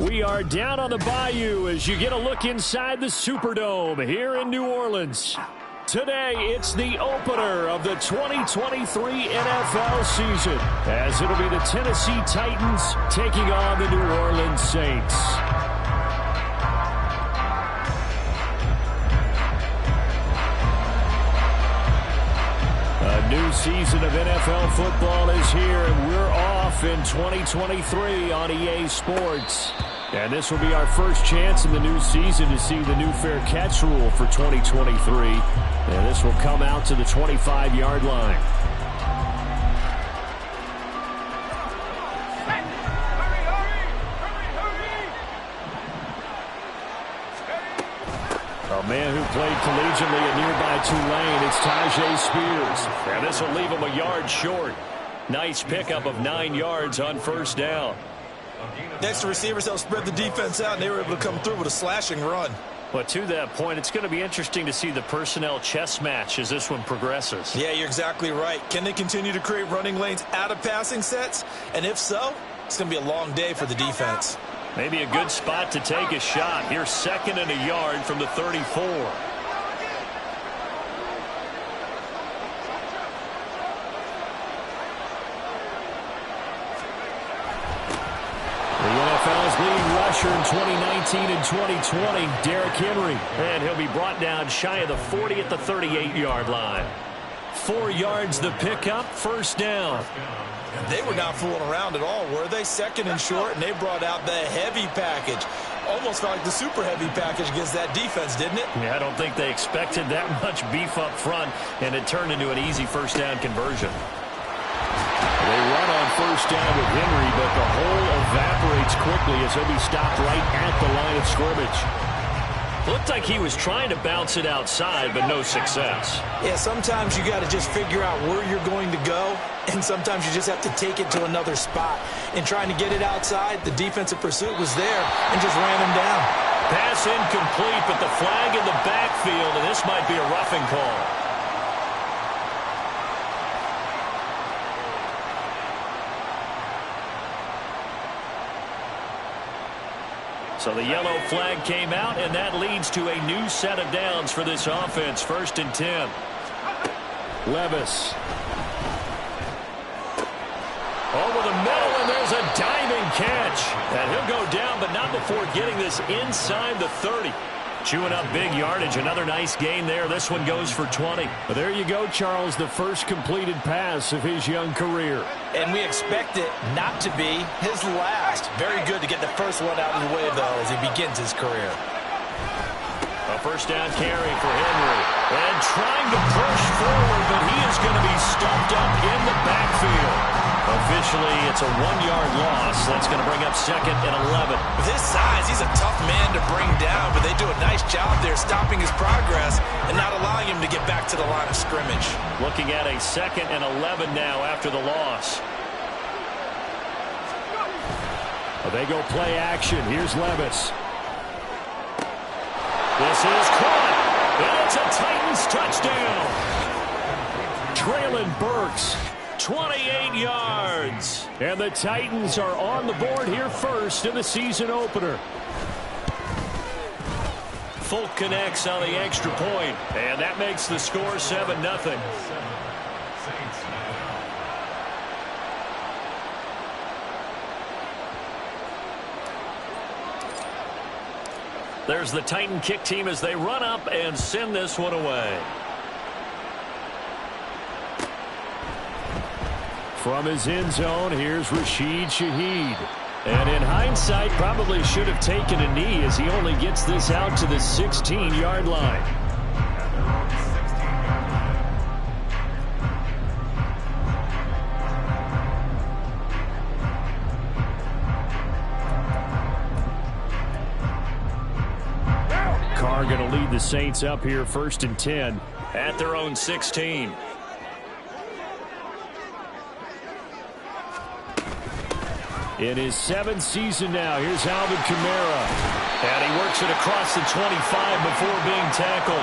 We are down on the Bayou as you get a look inside the Superdome here in New Orleans. Today, it's the opener of the 2023 NFL season, as it'll be the Tennessee Titans taking on the New Orleans Saints. season of NFL football is here, and we're off in 2023 on EA Sports. And this will be our first chance in the new season to see the new fair catch rule for 2023. And this will come out to the 25-yard line. A man who played collegiately at nearby Tulane, it's Tyjae Spears. And this will leave him a yard short. Nice pickup of 9 yards on first down. Next to receivers, they'll spread the defense out, and they were able to come through with a slashing run. But to that point, it's going to be interesting to see the personnel chess match as this one progresses. Yeah, you're exactly right. Can they continue to create running lanes out of passing sets? And if so, it's going to be a long day for the defense. Maybe a good spot to take a shot. Here's 2nd and a yard from the 34. The NFL's leading rusher in 2019 and 2020, Derrick Henry. And he'll be brought down shy of the 40 at the 38-yard line. 4 yards the pickup, first down. They were not fooling around at all, were they? 2nd and short, and they brought out the heavy package. Almost felt like the super heavy package against that defense, didn't it? Yeah, I don't think they expected that much beef up front, and it turned into an easy first down conversion. They run on first down with Henry, but the hole evaporates quickly as he'll be stopped right at the line of scrimmage. Looked like he was trying to bounce it outside, but no success. Yeah, sometimes you got to just figure out where you're going to go, and sometimes you just have to take it to another spot. In trying to get it outside, the defensive pursuit was there and just ran him down. Pass incomplete, but the flag in the backfield, and this might be a roughing call. So the yellow flag came out, and that leads to a new set of downs for this offense. 1st and 10. Levis. Over the middle, and there's a diving catch. And he'll go down, but not before getting this inside the 30. Chewing up big yardage. Another nice gain there. This one goes for 20. Well, there you go, Charles, the first completed pass of his young career. And we expect it not to be his last. Very good to get the first one out of the way, though, as he begins his career. A first down carry for Henry. And trying to push forward, but he is going to be stuffed up in the backfield. Officially, it's a 1-yard loss. That's going to bring up 2nd and 11. With his size, he's a tough man to bring down, but they do a nice job there stopping his progress and not allowing him to get back to the line of scrimmage. Looking at a 2nd and 11 now after the loss. Well, they go play action. Here's Levis. This is caught. And it's a Titans touchdown. Traylon Burks. 28 yards. And the Titans are on the board here first in the season opener. Folk connects on the extra point, and that makes the score 7-0. There's the Titan kick team as they run up and send this one away. From his end zone, here's Rashid Shaheed. And in hindsight, probably should have taken a knee as he only gets this out to the 16-yard line. Carr going to lead the Saints up here 1st and 10 at their own 16. In his 7th season now, here's Alvin Kamara. And he works it across the 25 before being tackled.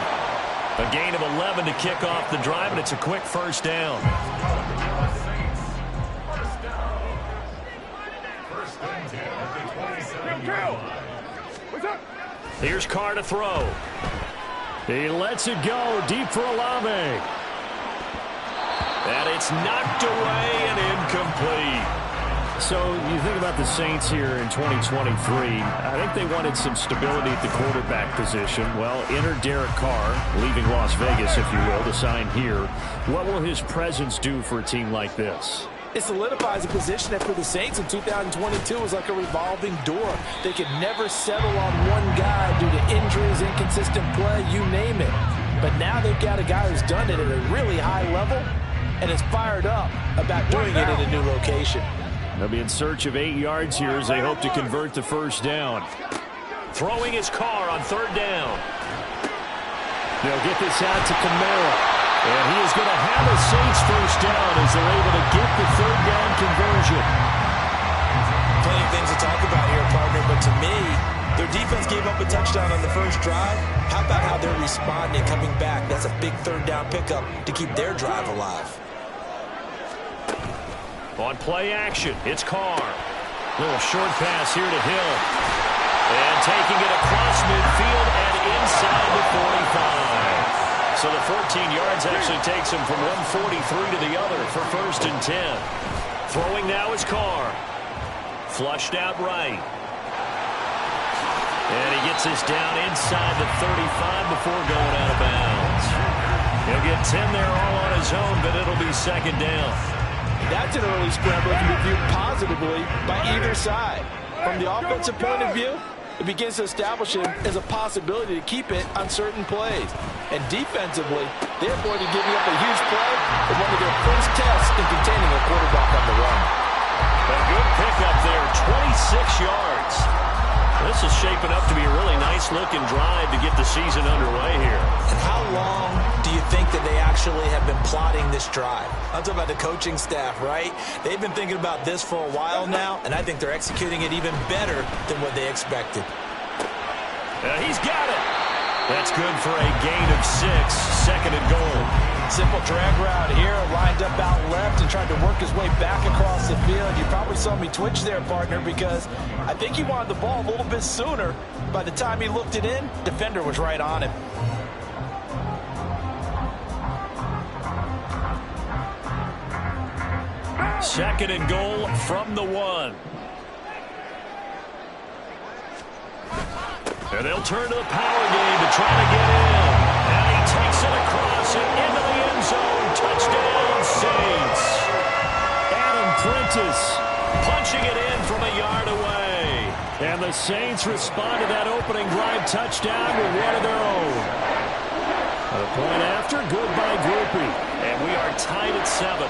A gain of 11 to kick off the drive, and it's a quick first down. Here's Carr to throw. He lets it go deep for Olave. And it's knocked away and incomplete. So you think about the Saints here in 2023. I think they wanted some stability at the quarterback position. Well, enter Derek Carr, leaving Las Vegas, if you will, to sign here. What will his presence do for a team like this? It solidifies a position that for the Saints in 2022 was like a revolving door. They could never settle on one guy due to injuries, inconsistent play, you name it. But now they've got a guy who's done it at a really high level and is fired up about doing it in a new location. They'll be in search of 8 yards here as they hope to convert the first down. Throwing his Carr on third down. They'll get this out to Kamara. And he is going to have a Saints first down as they're able to get the third down conversion. Plenty of things to talk about here, partner, but to me, their defense gave up a touchdown on the first drive. How about how they're responding, coming back? That's a big third down pickup to keep their drive alive. On play action, it's Carr. Little short pass here to Hill. And taking it across midfield and inside the 45. So the 14 yards actually takes him from 143 to the other for first and 10. Throwing now is Carr. Flushed out right. And he gets this down inside the 35 before going out of bounds. He'll get 10 there all on his own, but it'll be second down. That's an early scramble that can be viewed positively by either side. From the offensive point of view, it begins to establish him as a possibility to keep it on certain plays. And defensively, they're going to give up a huge play for one of their first tests in containing a quarterback on the run. A good pickup there, 26 yards. This is shaping up to be a really nice-looking drive to get the season underway here. And how long do you think that they actually have been plotting this drive? I'm talking about the coaching staff, right? They've been thinking about this for a while now, and I think they're executing it even better than what they expected. He's got it. That's good for a gain of 6, second and goal. Simple drag route here, lined up out left and tried to work his way back across the field. You probably saw me twitch there, partner, because I think he wanted the ball a little bit sooner. By the time he looked it in, defender was right on him. Second and goal from the 1. And they'll turn to the power game to try to get in. And he takes it across and into the end zone. Touchdown, Saints. Adam Prentice punching it in from a yard away. And the Saints respond to that opening drive touchdown with one of their own. The point after, good by Grupe. And we are tied at 7.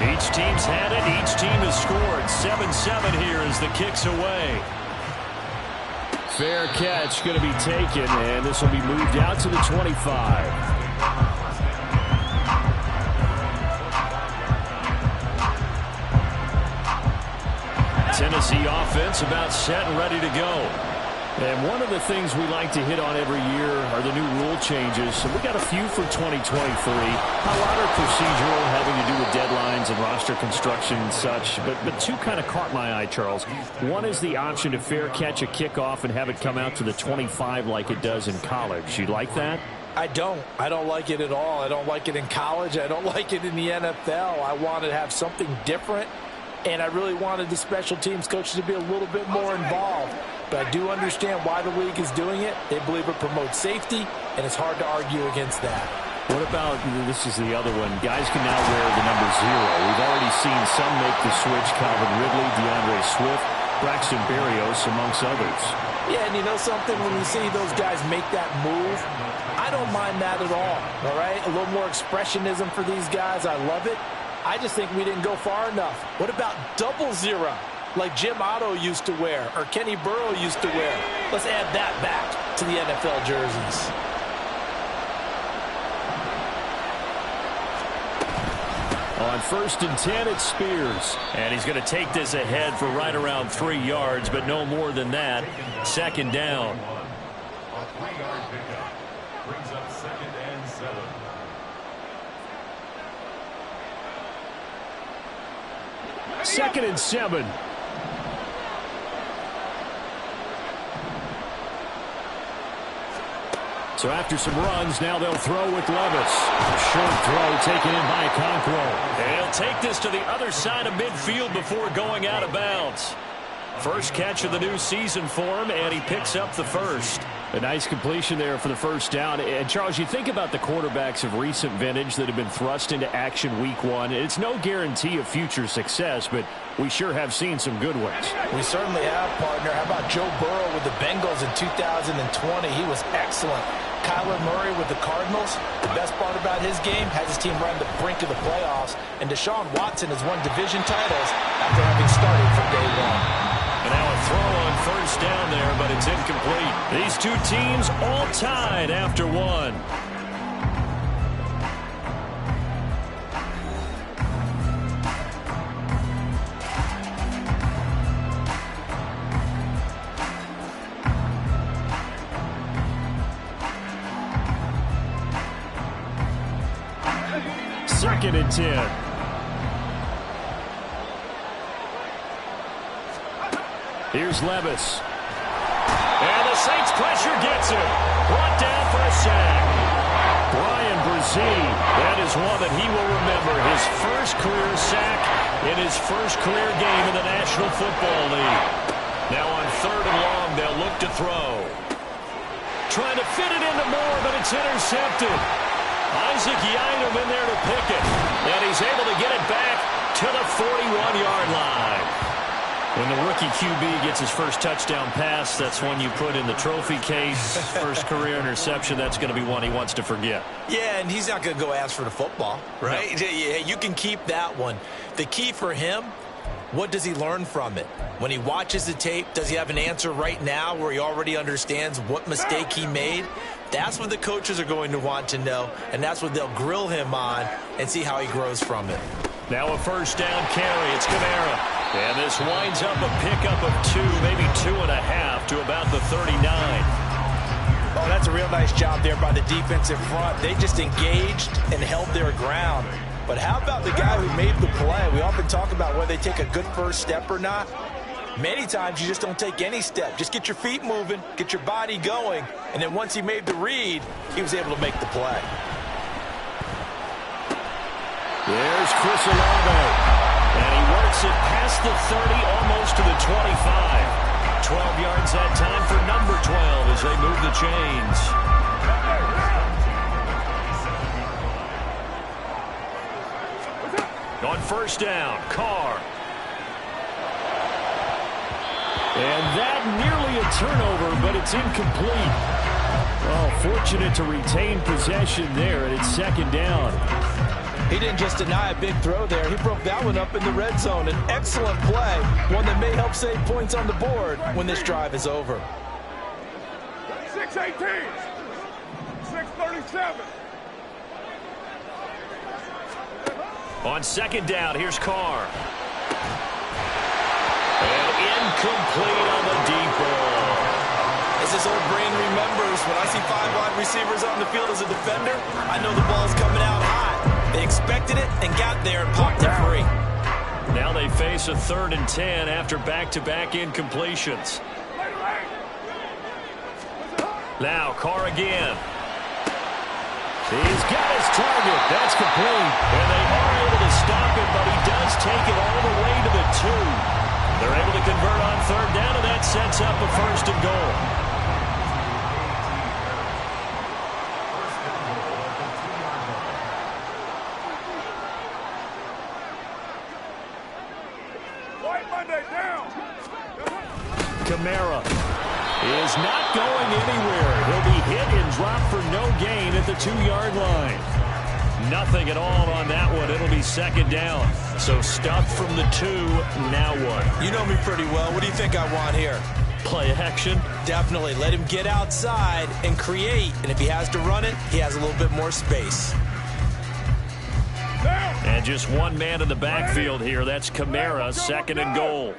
Each team's had it. Each team has scored. 7-7 here as the kick's away. Fair catch going to be taken, and this will be moved out to the 25. Tennessee offense about set and ready to go. And one of the things we like to hit on every year are the new rule changes. So we got a few for 2023. A lot are procedural, having to do with deadlines and roster construction and such. But two kind of caught my eye, Charles. One is the option to fair catch a kickoff and have it come out to the 25 like it does in college. You like that? I don't like it at all. I don't like it in college. I don't like it in the NFL. I want to have something different. And I really wanted the special teams coaches to be a little bit more involved. But I do understand why the league is doing it. They believe it promotes safety, and it's hard to argue against that. What about, this is the other one, guys can now wear the number 0. We've already seen some make the switch, Calvin Ridley, DeAndre Swift, Braxton Berrios, amongst others. Yeah, and you know something, when you see those guys make that move, I don't mind that at all right? A little more expressionism for these guys. I love it. I just think we didn't go far enough. What about 00? Like Jim Otto used to wear, or Kenny Burrow used to wear. Let's add that back to the NFL jerseys. On first and 10, it's Spears. And he's going to take this ahead for right around 3 yards, but no more than that. Second down. Brings up second and 7. Second and 7. So after some runs, now they'll throw with Levis. Short throw taken in by Okonkwo. He'll take this to the other side of midfield before going out of bounds. First catch of the new season for him, and he picks up the first. A nice completion there for the first down. And, Charles, you think about the quarterbacks of recent vintage that have been thrust into action week one. It's no guarantee of future success, but we sure have seen some good ones. We certainly have, partner. How about Joe Burrow with the Bengals in 2020? He was excellent. Kyler Murray with the Cardinals. The best part about his game, has his team right on the brink of the playoffs. And Deshaun Watson has won division titles after having started from day one. And now a throw on first down there, but it's incomplete. These two teams all tied after one. Second and 10. Here's Levis. And the Saints pressure gets him. Brought down for a sack. Brian Brzee, that is one that he will remember. His first career sack in his first career game in the National Football League. Now on third and long, they'll look to throw. Trying to fit it into Moore, but it's intercepted. Isaac Yiadom in there to pick it. And he's able to get it back to the 41-yard line. When the rookie QB gets his first touchdown pass, that's one you put in the trophy case. First career interception, that's going to be one he wants to forget. Yeah, and he's not going to go ask for the football, right? No. Yeah, you can keep that one. The key for him, what does he learn from it? When he watches the tape, does he have an answer right now where he already understands what mistake he made? That's what the coaches are going to want to know, and that's what they'll grill him on and see how he grows from it. Now a first down carry. It's Kamara. And this winds up a pickup of 2, maybe 2.5 to about the 39. Oh, that's a real nice job there by the defensive front. They just engaged and held their ground. But how about the guy who made the play? We often talk about whether they take a good first step or not. Many times you just don't take any step. Just get your feet moving, get your body going, and then once he made the read, he was able to make the play. There's Chris Olave. And he works it past the 30, almost to the 25. 12 yards that time for number 12 as they move the chains. On first down, Carr. And that nearly a turnover, but it's incomplete. Well, fortunate to retain possession there, and it's second down. He didn't just deny a big throw there. He broke that one up in the red zone. An excellent play, one that may help save points on the board when this drive is over. 6:18, 6:37. On second down, here's Carr. And incomplete on the deep ball. As his old brain remembers, when I see 5 wide receivers on the field as a defender, I know the ball's coming out high. They expected it and got there and popped it free. Now they face a 3rd and 10 after back-to-back incompletions. Now Carr again. He's got his target. That's complete. And they are able to stop it, but he does take it all the way to the 2. They're able to convert on third down, and that sets up a 1st and goal. Kamara is not going anywhere. He'll be hit and dropped for no gain at the 2-yard line. Nothing at all on that one. It'll be second down. So stuffed from the 2. Now what? You know me pretty well. What do you think I want here? Play action? Definitely. Let him get outside and create. And if he has to run it, he has a little bit more space. And just one man in the backfield here. That's Kamara, 2nd and goal.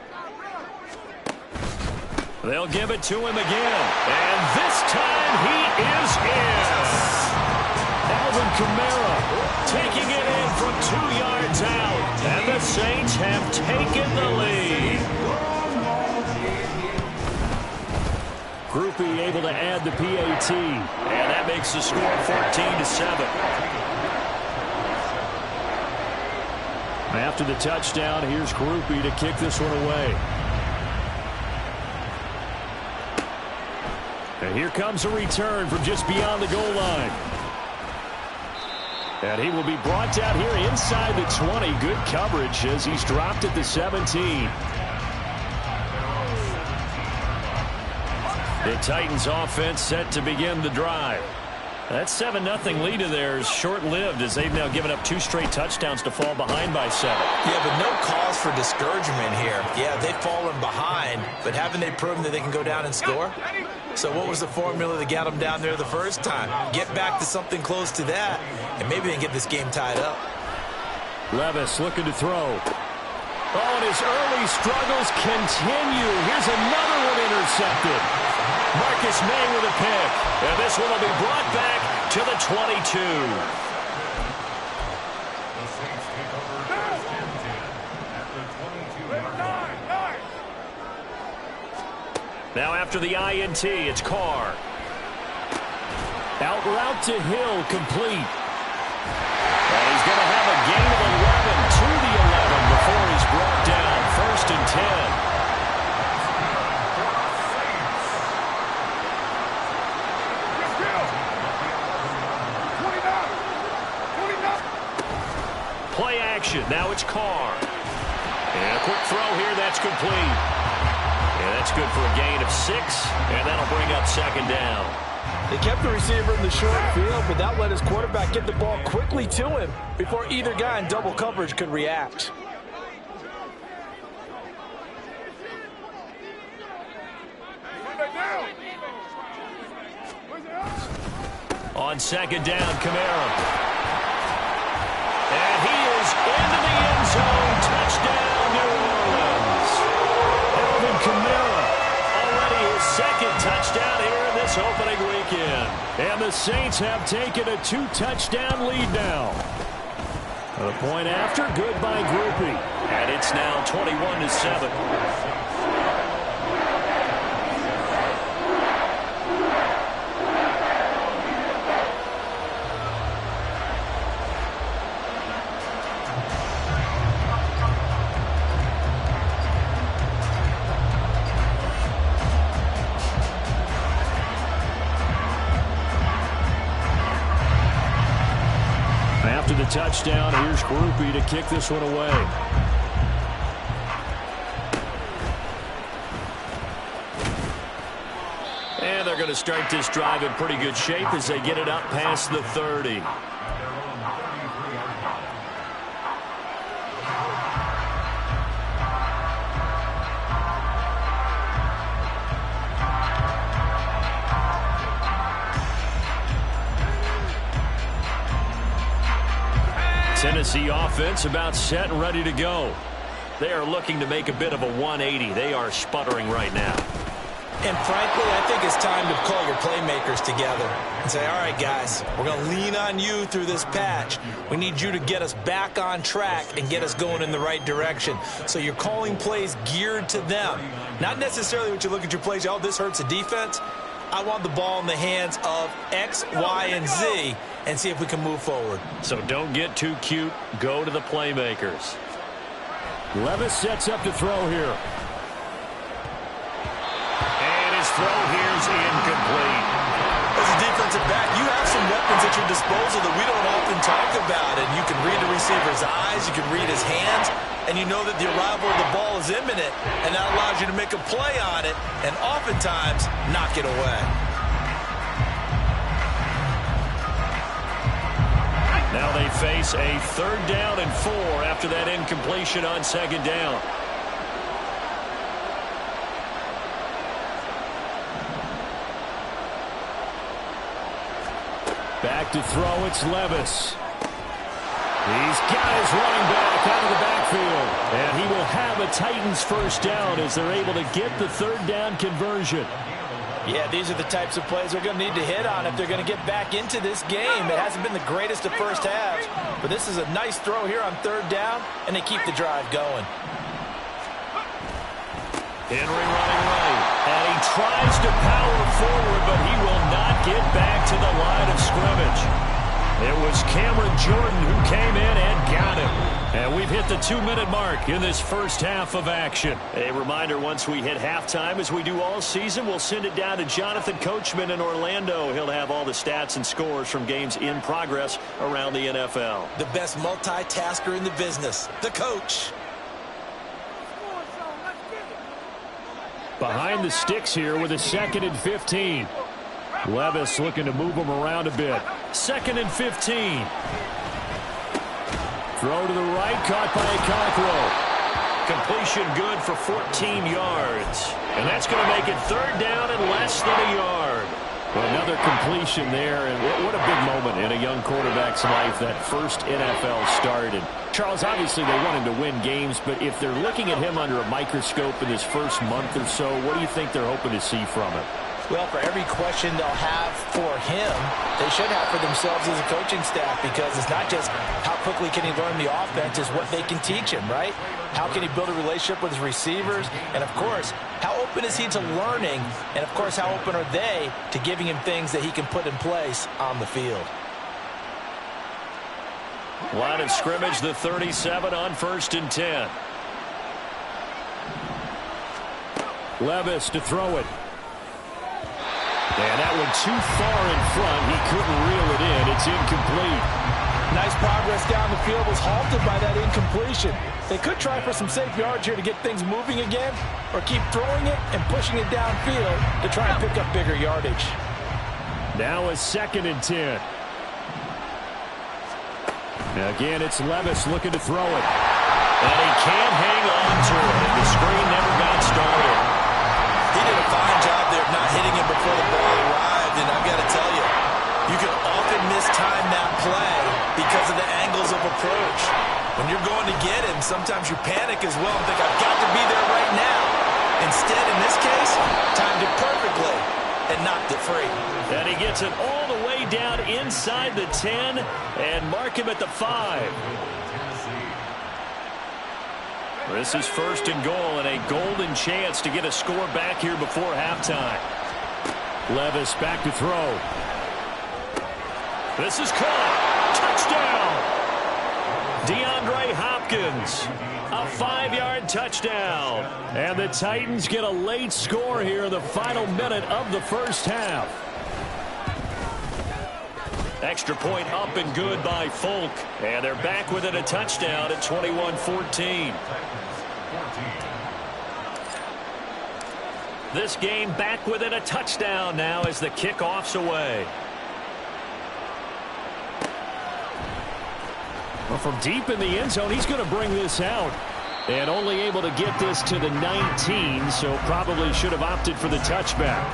They'll give it to him again. And this time he is in. Alvin Kamara taking it in from 2 yards out. And the Saints have taken the lead. Grupe able to add the PAT. And that makes the score 14-7. After the touchdown, here's Grupe to kick this one away. And here comes a return from just beyond the goal line. And he will be brought down here inside the 20. Good coverage as he's dropped at the 17. The Titans offense set to begin the drive. That 7-0 lead of theirs short-lived as they've now given up 2 straight touchdowns to fall behind by 7. Yeah, but no cause for discouragement here. Yeah, they've fallen behind, but haven't they proven that they can go down and score? So what was the formula that got them down there the first time? Get back to something close to that, and maybe they can get this game tied up. Levis looking to throw. Oh, and his early struggles continue. Here's another one intercepted. Marcus May with a pick. And this one will be brought back to the 22. The Saints take over first and 10 at the 22. Now after the INT, it's Carr. Out route to Hill, complete. And he's going to have a gain of 11 to the 11 before he's brought down. First and 10. Play action. Now it's Carr. And a quick throw here. That's complete. And that's good for a gain of 6. And that'll bring up second down. They kept the receiver in the short field, but that let his quarterback get the ball quickly to him before either guy in double coverage could react. On second down, Kamara. And he is into the end zone. Touchdown, New Orleans. Alvin Kamara, already his second touchdown here in this opening weekend. And the Saints have taken a 2-touchdown lead now. A point after, good by Grupe. And it's now 21-7. After the touchdown, here's Grupe to kick this one away. And they're going to start this drive in pretty good shape as they get it up past the 30. Tennessee offense about set and ready to go. They are looking to make a bit of a 180. They are sputtering right now. And frankly, I think it's time to call your playmakers together and say, all right, guys, we're going to lean on you through this patch. We need you to get us back on track and get us going in the right direction. So you're calling plays geared to them. Not necessarily when you look at your plays, oh, this hurts the defense. I want the ball in the hands of X, Y, and Z and see if we can move forward. So don't get too cute. Go to the playmakers. Levis sets up to throw here. And his throw here is incomplete. As a defensive back, you have some weapons at your disposal that we don't often talk about. And you can read the receiver's eyes, you can read his hands, and you know that the arrival of the ball is imminent, and that allows you to make a play on it and oftentimes knock it away. Now they face a 3rd down and 4 after that incompletion on 2nd down. Back to throw, it's Levis. He's got his running back out of the backfield. And he will have a Titans first down as they're able to get the 3rd down conversion. Yeah, these are the types of plays they're going to need to hit on if they're going to get back into this game. It hasn't been the greatest of first halves, but this is a nice throw here on 3rd down, and they keep the drive going. Henry running right, and he tries to power forward, but he will not get back to the line of scrimmage. It was Cameron Jordan who came in and got him. And we've hit the 2-minute mark in this first half of action. A reminder, once we hit halftime, as we do all season, we'll send it down to Jonathan Coachman in Orlando. He'll have all the stats and scores from games in progress around the NFL. The best multitasker in the business, the coach. Behind the sticks here with a 2nd and 15. Levis looking to move him around a bit. 2nd and 15. Throw to the right, caught by Cockrell. Completion good for 14 yards. And that's going to make it 3rd down and less than a yard. Well, another completion there, and what a big moment in a young quarterback's life, that first NFL start. And Charles, obviously they want him to win games, but if they're looking at him under a microscope in his first month or so, what do you think they're hoping to see from him? Well, for every question they'll have for him, they should have for themselves as a coaching staff, because it's not just how quickly can he learn the offense, it's what they can teach him, right? How can he build a relationship with his receivers? And, of course, how open is he to learning? And, of course, how open are they to giving him things that he can put in place on the field? Line of scrimmage, the 37 on 1st and 10. Levis to throw it. And that one too far in front. He couldn't reel it in. It's incomplete. Nice progress down the field, was halted by that incompletion. They could try for some safe yards here to get things moving again, or keep throwing it and pushing it downfield to try and pick up bigger yardage. Now a 2nd and 10. Again, it's Levis looking to throw it. And he can't hang on to it. The screen never got started. He did a fine job there of not hitting him before the ball arrived, and I've got to tell you, you can often mistime that play because of the angles of approach. When you're going to get him, sometimes you panic as well and think, I've got to be there right now. Instead, in this case, timed it perfectly and knocked it free. And he gets it all the way down inside the 10 and mark him at the 5. This is 1st and goal, and a golden chance to get a score back here before halftime. Levis back to throw. This is caught. Touchdown. DeAndre Hopkins. A 5-yard touchdown. And the Titans get a late score here in the final minute of the first half. Extra point up and good by Folk. And they're back within a touchdown at 21-14. This game back within a touchdown now as the kickoff's away. Well, from deep in the end zone, he's going to bring this out. And only able to get this to the 19, so probably should have opted for the touchback.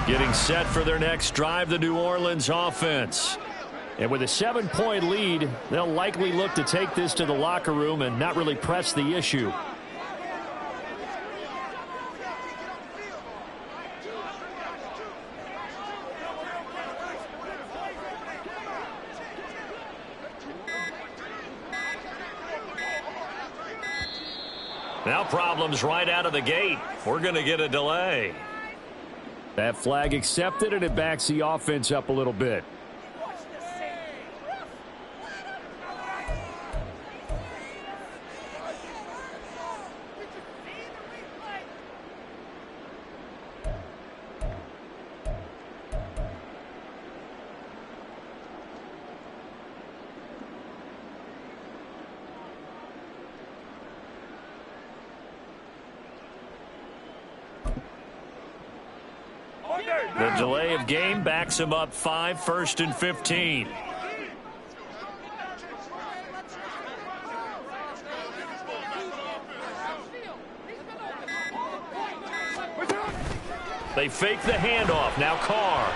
Getting set for their next drive, the New Orleans offense. And with a 7-point lead, they'll likely look to take this to the locker room and not really press the issue. Now problems right out of the gate. We're going to get a delay. That flag accepted, and it backs the offense up a little bit. The delay of game backs him up 5, 1st and 15. They fake the handoff. Now Carr.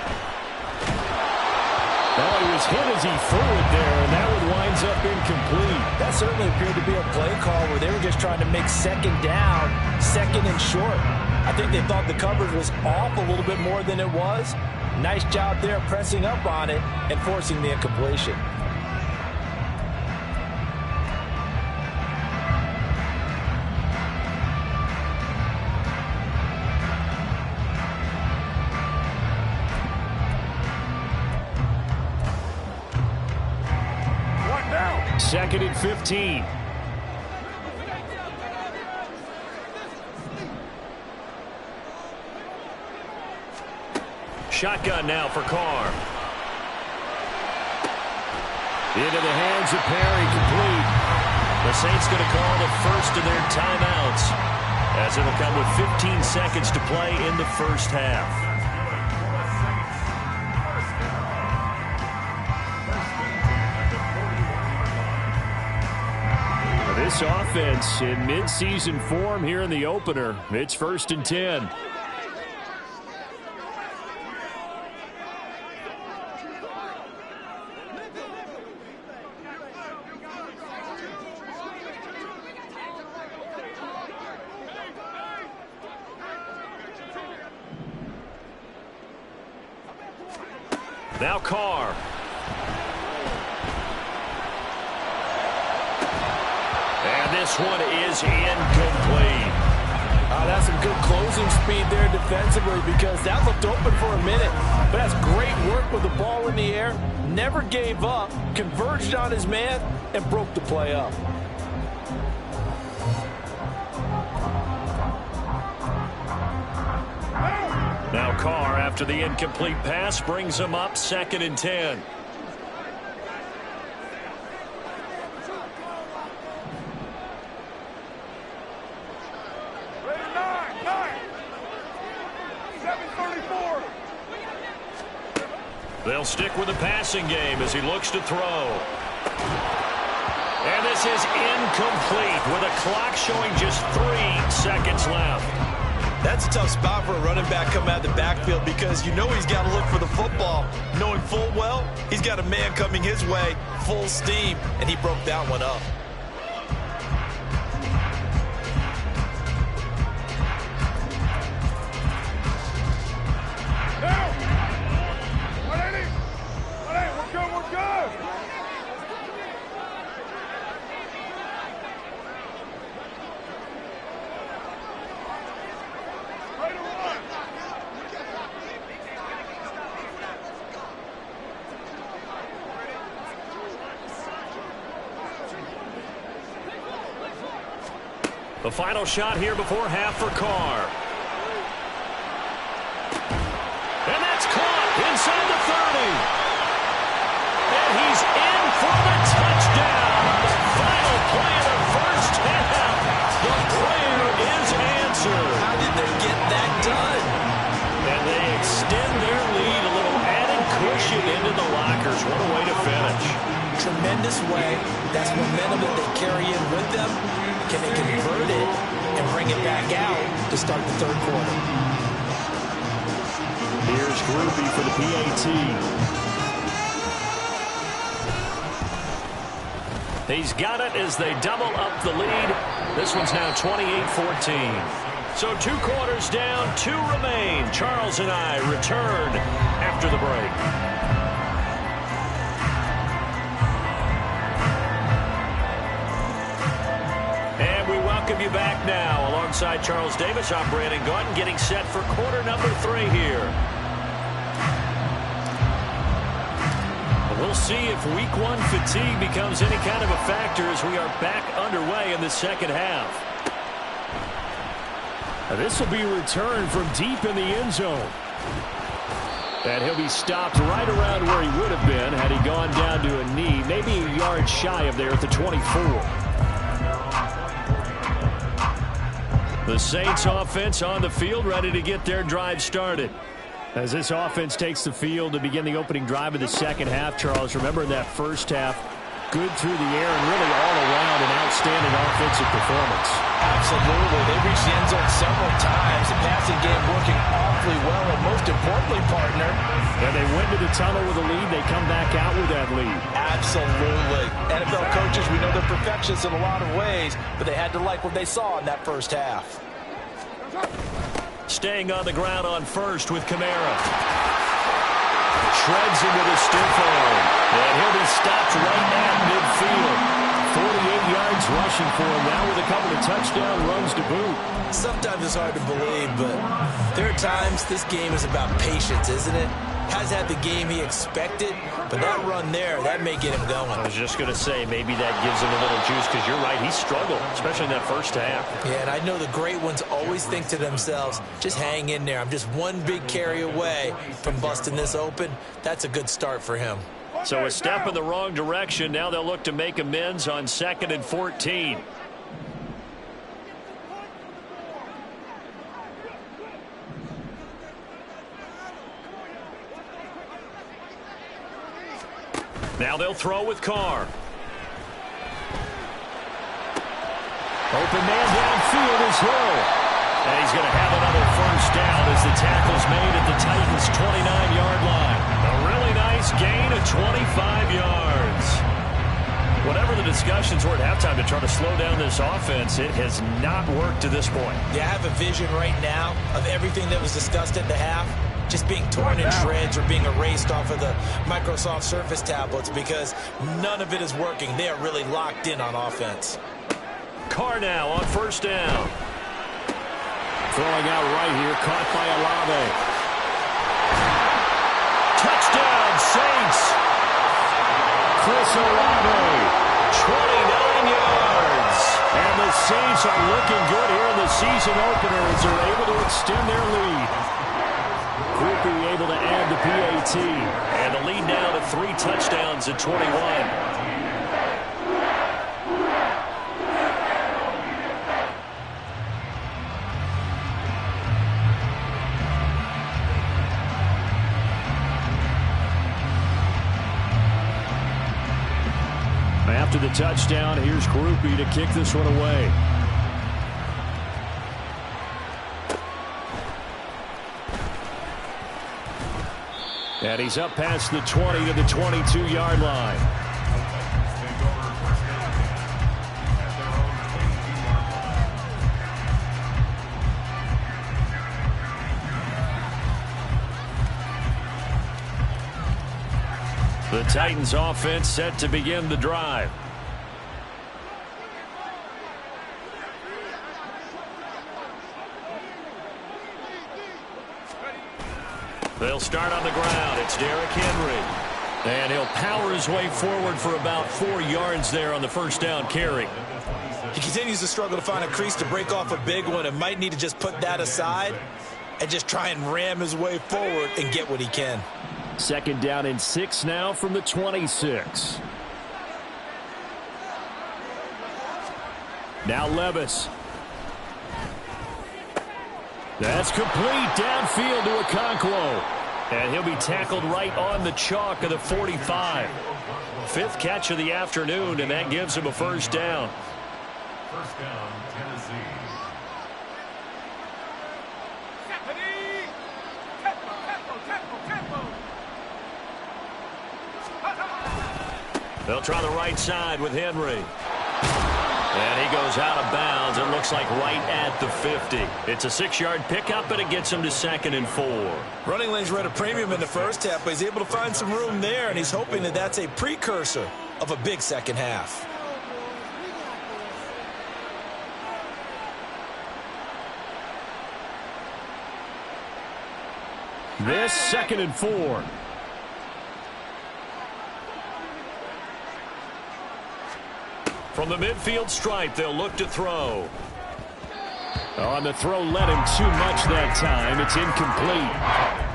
Oh, he was hit as he threw it there, and that one winds up incomplete. That's certainly appeared to be a play call where they were just trying to make second down, second and short. I think they thought the coverage was off a little bit more than it was. Nice job there pressing up on it and forcing the incompletion. Second and 15. Shotgun now for Carr. Into the hands of Perry, complete. The Saints going to call the first of their timeouts, as it'll come with 15 seconds to play in the first half. This offense in mid-season form here in the opener. It's 1st and 10. Now Carr. And this one is incomplete. That's some good closing speed there defensively, because that looked open for a minute. But that's great work with the ball in the air. Never gave up, converged on his man, and broke the play up. Now Carr, after the incomplete pass, brings him up 2nd and 10. They'll stick with the passing game as he looks to throw. And this is incomplete with a clock showing just 3 seconds left. That's a tough spot for a running back coming out of the backfield, because you know he's got to look for the football, knowing full well he's got a man coming his way full steam, and he broke that one up. The final shot here before half for Carr. And that's caught inside the 30. And he's in for the touchdown. Final play of the first half. The prayer is answered. How did they get that done? And they extend their lead, a little added cushion into the lockers. What a way to finish. Tremendous way. That's momentum that they carry in with them. Can they convert it and bring it back out to start the third quarter? Here's Grupe for the PAT. He's got it as they double up the lead. This one's now 28-14. So 2 quarters down, 2 remain. Charles and I return after the break. Welcome you back now. Alongside Charles Davis, I'm Brandon Gaudin, getting set for quarter number 3 here. We'll see if week 1 fatigue becomes any kind of a factor as we are back underway in the second half. Now this will be a return from deep in the end zone. And he'll be stopped right around where he would have been had he gone down to a knee, maybe a yard shy of there at the 24. The Saints offense on the field, ready to get their drive started. As this offense takes the field to begin the opening drive of the second half, Charles, remember in that first half, good through the air and really all around an outstanding offensive performance. Absolutely. They reached the end zone several times. The passing game working awfully well, and most importantly, partner, and they went to the tunnel with a lead. They come back out with that lead. Absolutely. NFL coaches, we know they're perfectionists in a lot of ways, but they had to like what they saw in that first half. Staying on the ground on first with Kamara. Shreds him with a stiff arm. And he'll be stopped right at midfield. 48 yards rushing for him now with a couple of touchdown runs to boot. Sometimes it's hard to believe, but there are times this game is about patience, isn't it? Has had the game he expected, but that run there, that may get him going. I was just going to say, maybe that gives him a little juice, because you're right, he struggled, especially in that first half. Yeah, and I know the great ones always think to themselves, just hang in there. I'm just one big carry away from busting this open. That's a good start for him. So a step in the wrong direction. Now they'll look to make amends on 2nd and 14. Now they'll throw with Carr. Open man downfield is Hill. And he's going to have another first down as the tackle's made at the Titans' 29-yard line. A really nice gain of 25 yards. Whatever the discussions were at halftime to try to slow down this offense, it has not worked to this point. Yeah, I have a vision right now of everything that was discussed at the half just being torn in shreds or being erased off of the Microsoft Surface tablets, because none of it is working. They are really locked in on offense. Carr now on first down. Throwing out right here, caught by Olave. Touchdown, Saints. Chris Olave, 29 yards. And the Saints are looking good here in the season opener as they're able to extend their lead. Groupie able to add the PAT. And the lead now to 3 touchdowns at 21. After the touchdown, here's Groupie to kick this one away. And he's up past the 20 to the 22-yard line. The Titans offense set to begin the drive. They'll start on the ground. It's Derrick Henry. And he'll power his way forward for about 4 yards there on the first down carry. He continues to struggle to find a crease to break off a big one and might need to just put that aside and just try and ram his way forward and get what he can. 2nd down and 6 now from the 26. Now Levis. That's complete downfield to Okonkwo. And he'll be tackled right on the chalk of the 45. 5th catch of the afternoon, and that gives him a first down. First down, Tennessee. They'll try the right side with Henry. And he goes out of bounds. It looks like right at the 50. It's a 6-yard pickup, and it gets him to 2nd and 4. Running lanes were at a premium in the first half, but he's able to find some room there, and he's hoping that that's a precursor of a big second half. This 2nd and 4. From the midfield stripe, they'll look to throw. On the throw, led him too much that time. It's incomplete.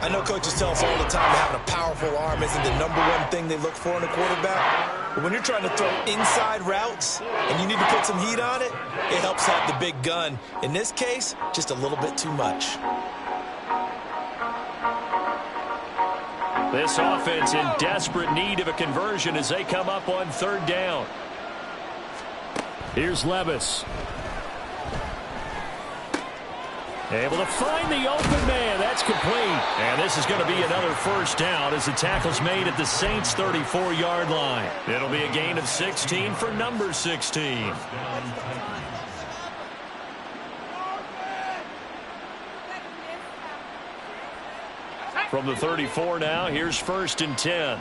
I know coaches tell us all the time that having a powerful arm isn't the #1 thing they look for in a quarterback. But when you're trying to throw inside routes and you need to put some heat on it, it helps have the big gun. In this case, just a little bit too much. This offense in desperate need of a conversion as they come up on 3rd down. Here's Levis. Able to find the open man. That's complete. And this is going to be another first down as the tackle's made at the Saints' 34-yard line. It'll be a gain of 16 for number 16. From the 34 now, here's 1st and 10.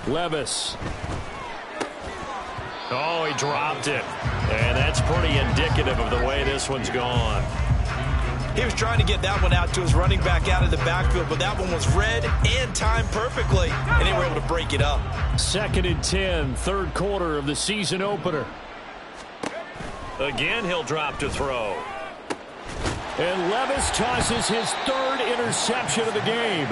Levis. Oh, he dropped it. And that's pretty indicative of the way this one's gone. He was trying to get that one out to his running back out of the backfield, but that one was read and timed perfectly, and they were able to break it up. 2nd and 10, third quarter of the season opener. Again, he'll drop to throw. And Levis tosses his 3rd interception of the game.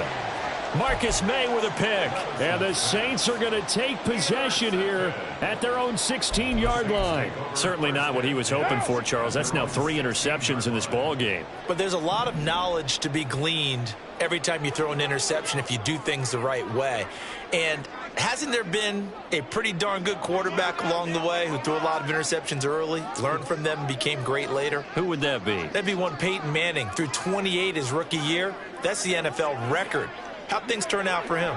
Marcus May with a pick. And the Saints are going to take possession here at their own 16-yard line. Certainly not what he was hoping for, Charles. That's now 3 interceptions in this ball game. But there's a lot of knowledge to be gleaned every time you throw an interception if you do things the right way. And hasn't there been a pretty darn good quarterback along the way who threw a lot of interceptions early, learned from them, and became great later? Who would that be? That'd be one Peyton Manning. Threw 28 his rookie year. That's the NFL record. How'd things turn out for him?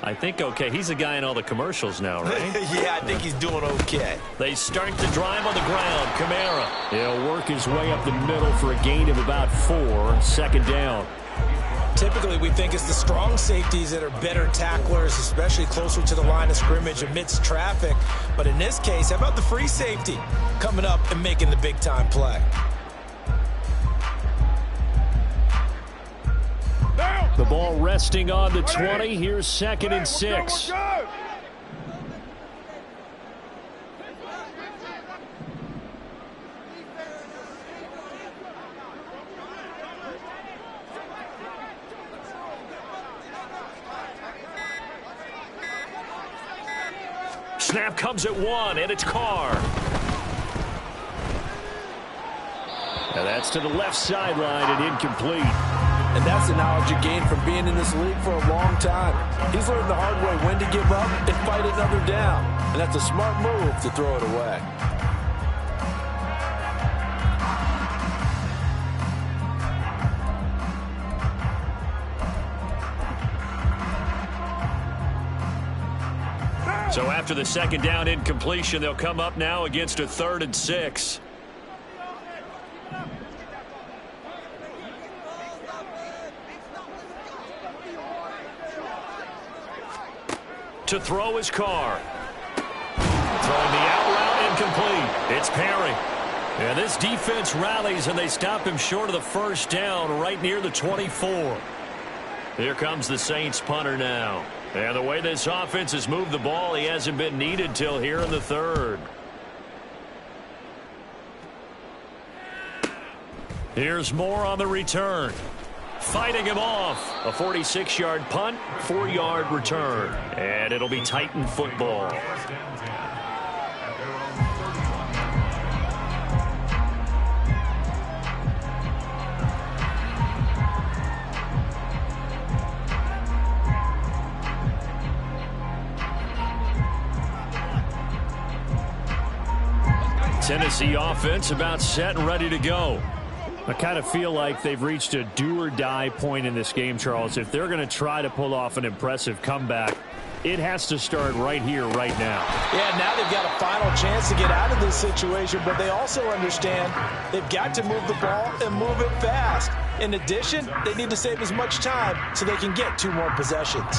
I think okay. He's a guy in all the commercials now, right? Yeah, I think he's doing okay. They start the drive on the ground. Kamara. He'll work his way up the middle for a gain of about 4. 2nd down. Typically, we think it's the strong safeties that are better tacklers, especially closer to the line of scrimmage amidst traffic. But in this case, how about the free safety coming up and making the big-time play? The ball resting on the 20. Here's 2nd and 6. Snap comes at 1, and it's Carr. And that's to the left sideline and incomplete. And that's the knowledge you gain from being in this league for a long time. He's learned the hard way when to give up and fight another down. And that's a smart move to throw it away. So after the 2nd down incompletion, they'll come up now against a 3rd and 6. To throw his Carr. Throwing the out route incomplete. It's Perry. And this defense rallies, and they stop him short of the 1st down right near the 24. Here comes the Saints punter now. And the way this offense has moved the ball, he hasn't been needed till here in the 3rd. Here's Moore on the return. Fighting him off. A 46-yard punt, 4-yard return. And it'll be Titan football. Tennessee offense about set and ready to go. I kind of feel like they've reached a do-or-die point in this game, Charles. If they're going to try to pull off an impressive comeback, it has to start right here, right now. Yeah, now they've got a final chance to get out of this situation, but they also understand they've got to move the ball and move it fast. In addition, they need to save as much time so they can get 2 more possessions.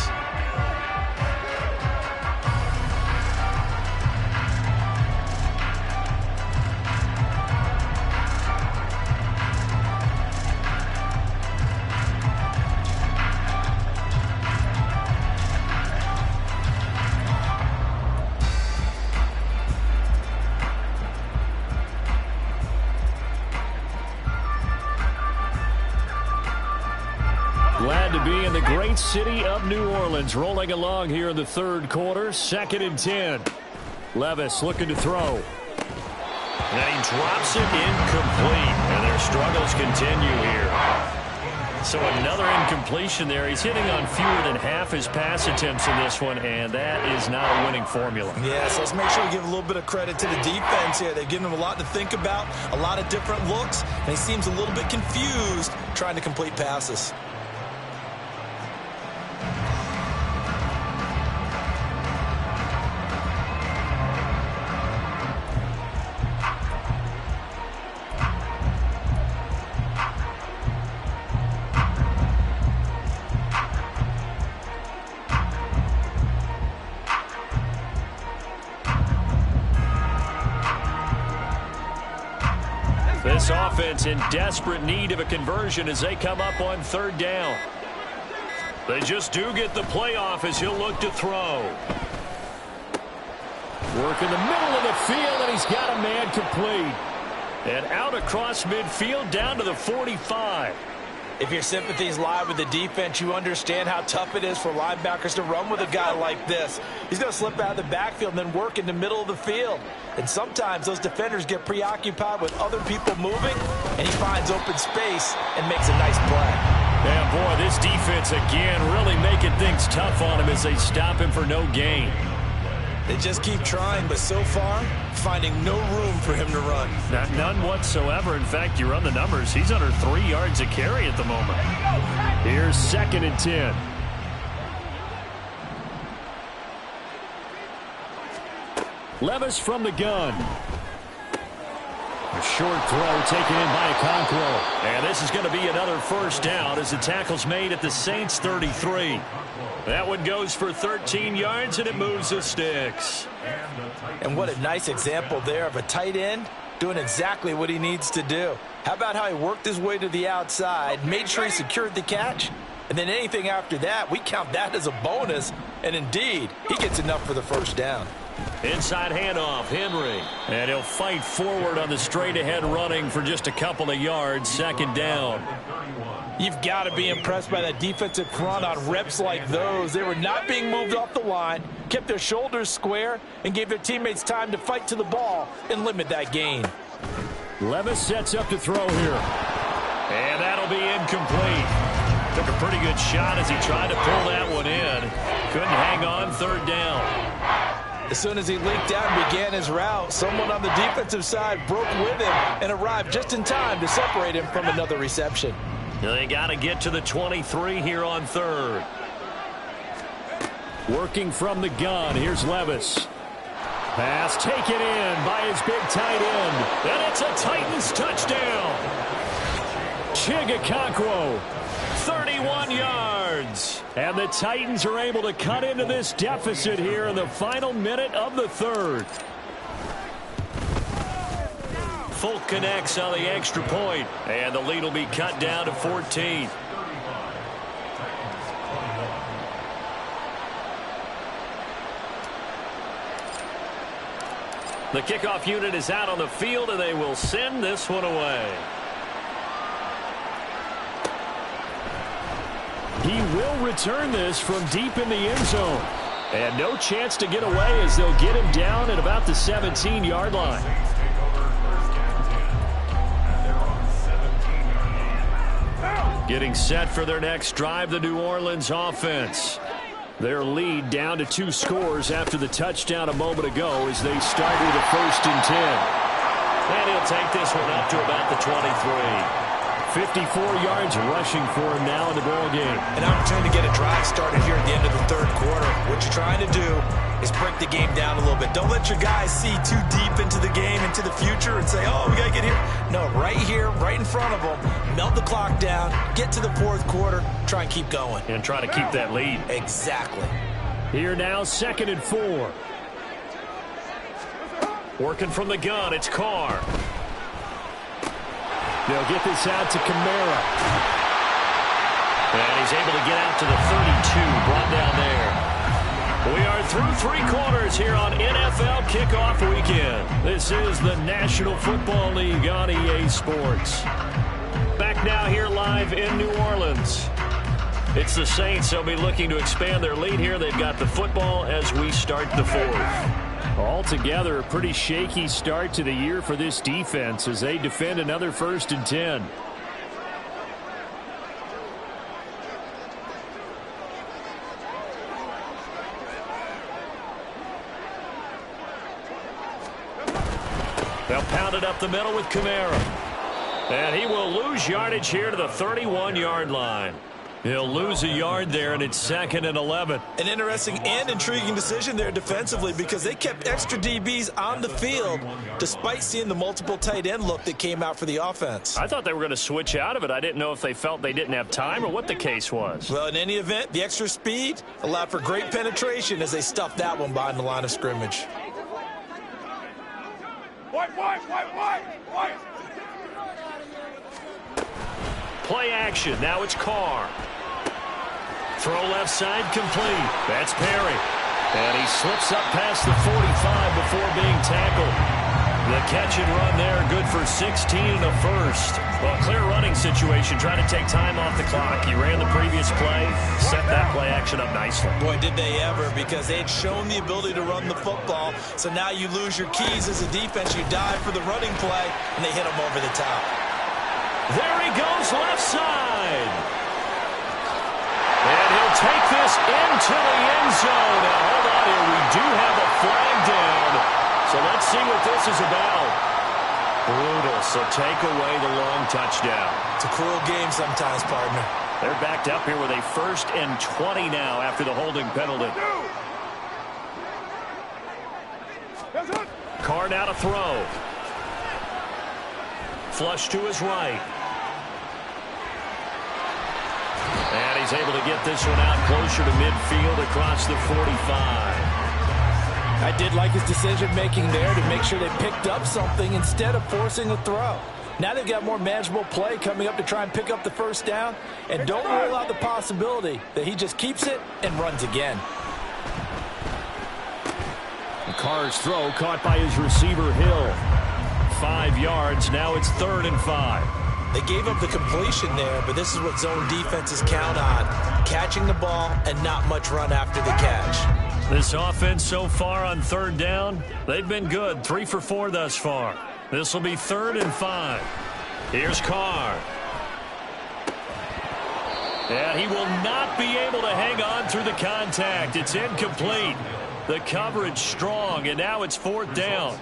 Glad to be in the great city of New Orleans, rolling along here in the 3rd quarter. 2nd and 10. Levis looking to throw. And he drops it incomplete. And their struggles continue here. So another incompletion there. He's hitting on fewer than half his pass attempts in this one, and that is not a winning formula. Yes, let's make sure we give a little bit of credit to the defense here. They've given him a lot to think about, a lot of different looks, and he seems a little bit confused trying to complete passes. This offense in desperate need of a conversion as they come up on third down. They just do get the playoff as he'll look to throw. Work in the middle of the field, and he's got a man complete. And out across midfield down to the 45. If your sympathies lie with the defense, you understand how tough it is for linebackers to run with a guy like this. He's going to slip out of the backfield and then work in the middle of the field. And sometimes those defenders get preoccupied with other people moving, and he finds open space and makes a nice play. Yeah, boy, this defense again really making things tough on him as they stop him for no gain. They just keep trying, but so far, finding no room for him to run. None whatsoever. In fact, you run the numbers. He's under 3 yards a carry at the moment. Here's 2nd and 10. Levis from the gun. A short throw taken in by Okonkwo. And this is going to be another first down as the tackle's made at the Saints 33. That one goes for 13 yards, and it moves the sticks. And what a nice example there of a tight end doing exactly what he needs to do. How about how he worked his way to the outside, made sure he secured the catch, and then anything after that, we count that as a bonus. And indeed, he gets enough for the first down. Inside handoff, Henry. And he'll fight forward on the straight-ahead running for just a couple of yards, 2nd down. You've got to be impressed by that defensive front on reps like those. They were not being moved off the line, kept their shoulders square, and gave their teammates time to fight to the ball and limit that gain. Levis sets up to throw here. And that'll be incomplete. Took a pretty good shot as he tried to pull that one in. Couldn't hang on, 3rd down. As soon as he leaked out and began his route, someone on the defensive side broke with him and arrived just in time to separate him from another reception. They got to get to the 23 here on 3rd. Working from the gun, here's Levis. Pass taken in by his big tight end. And it's a Titans touchdown. Chig Okonkwo, 31 yards. And the Titans are able to cut into this deficit here in the final minute of the 3rd. Folk connects on the extra point, and the lead will be cut down to 14. The kickoff unit is out on the field, and they will send this one away. He will return this from deep in the end zone. And no chance to get away as they'll get him down at about the 17-yard line. Getting set for their next drive, the New Orleans offense. Their lead down to 2 scores after the touchdown a moment ago as they start with a 1st and 10. And he'll take this one up to about the 23. 54 yards rushing for him now in the ball game. An opportunity to get a drive started here at the end of the 3rd quarter. What you're trying to do is break the game down a little bit. Don't let your guys see too deep into the game, into the future, and say, oh, we got to get here. No, right here, right in front of them. Melt the clock down, get to the 4th quarter, try and keep going. And try to keep that lead. Exactly. Here now, 2nd and 4. Working from the gun, it's Carr. They'll get this out to Kamara. And he's able to get out to the 32, brought down there. We are through 3 quarters here on NFL Kickoff Weekend. This is the National Football League on EA Sports. Back now here live in New Orleans. It's the Saints. They'll be looking to expand their lead here. They've got the football as we start the 4th. Altogether, a pretty shaky start to the year for this defense as they defend another 1st and 10. They'll pound it up the middle with Kamara. And he will lose yardage here to the 31-yard line. He'll lose a yard there, and it's 2nd and 11. An interesting and intriguing decision there defensively because they kept extra DBs on the field despite seeing the multiple tight end look that came out for the offense. I thought they were going to switch out of it. I didn't know if they felt they didn't have time or what the case was. Well, in any event, the extra speed allowed for great penetration as they stuffed that one behind the line of scrimmage. Play action. Now it's Carr. Throw left side complete. That's Perry. And he slips up past the 45 before being tackled. The catch and run there, good for 16 and a first. Well, clear running situation, trying to take time off the clock. He ran the previous play, set that play action up nicely. Boy, did they ever, because they had shown the ability to run the football. So now you lose your keys as a defense. You dive for the running play, and they hit him over the top. There he goes, left side. And he'll take this into the end zone. Now, hold on here. We do have a flag down. So let's see what this is about. Brutal. So take away the long touchdown. It's a cruel game sometimes, partner. They're backed up here with a 1st and 20 now after the holding penalty. Carr now to throw. Flush to his right. And he's able to get this one out closer to midfield across the 45. I did like his decision-making there to make sure they picked up something instead of forcing a throw. Now they've got more manageable play coming up to try and pick up the first down. And don't rule out the possibility that he just keeps it and runs again. Carr's throw caught by his receiver, Hill. 5 yards. Now it's 3rd and 5. They gave up the completion there, but this is what zone defenses count on. Catching the ball and not much run after the catch. This offense so far on 3rd down, they've been good. 3 for 4 thus far. This will be 3rd and 5. Here's Carr. And he will not be able to hang on through the contact. It's incomplete. The coverage strong, and now it's 4th down.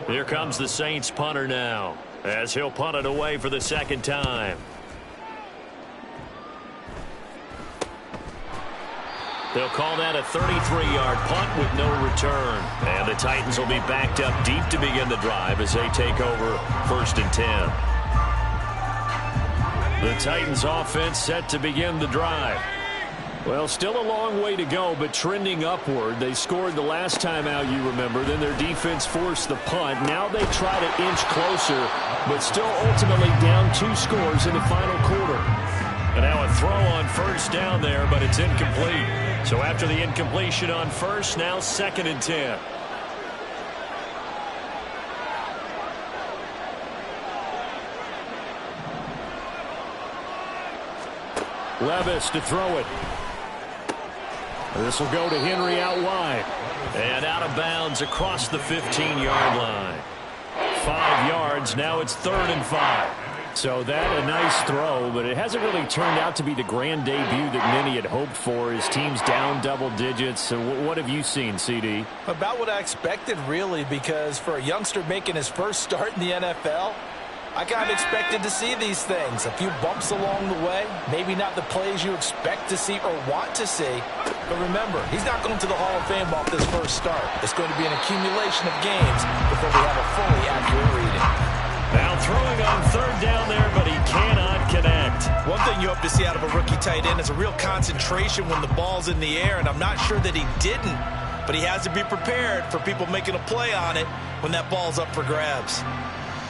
Here comes the Saints punter now, as he'll punt it away for the 2nd time. They'll call that a 33-yard punt with no return. And the Titans will be backed up deep to begin the drive as they take over 1st and 10. The Titans offense set to begin the drive. Well, still a long way to go, but trending upward. They scored the last time out, you remember. Then their defense forced the punt. Now they try to inch closer, but still ultimately down 2 scores in the final quarter. And now a throw on 1st down there, but it's incomplete. So after the incompletion on 1st, now 2nd and 10. Levis to throw it. This will go to Henry out wide. And out of bounds across the 15-yard line. 5 yards. Now it's 3rd and 5. So that a nice throw, but it hasn't really turned out to be the grand debut that many had hoped for. His team's down double digits. So what have you seen, CD? About what I expected, really, because for a youngster making his first start in the NFL, I kind of expected to see these things. A few bumps along the way, maybe not the plays you expect to see or want to see. But remember, he's not going to the Hall of Fame off this first start. It's going to be an accumulation of games before we have a fully accurate reading. Now throwing on 3rd down there, but he cannot connect. One thing you hope to see out of a rookie tight end is a real concentration when the ball's in the air, and I'm not sure that he didn't, but he has to be prepared for people making a play on it when that ball's up for grabs.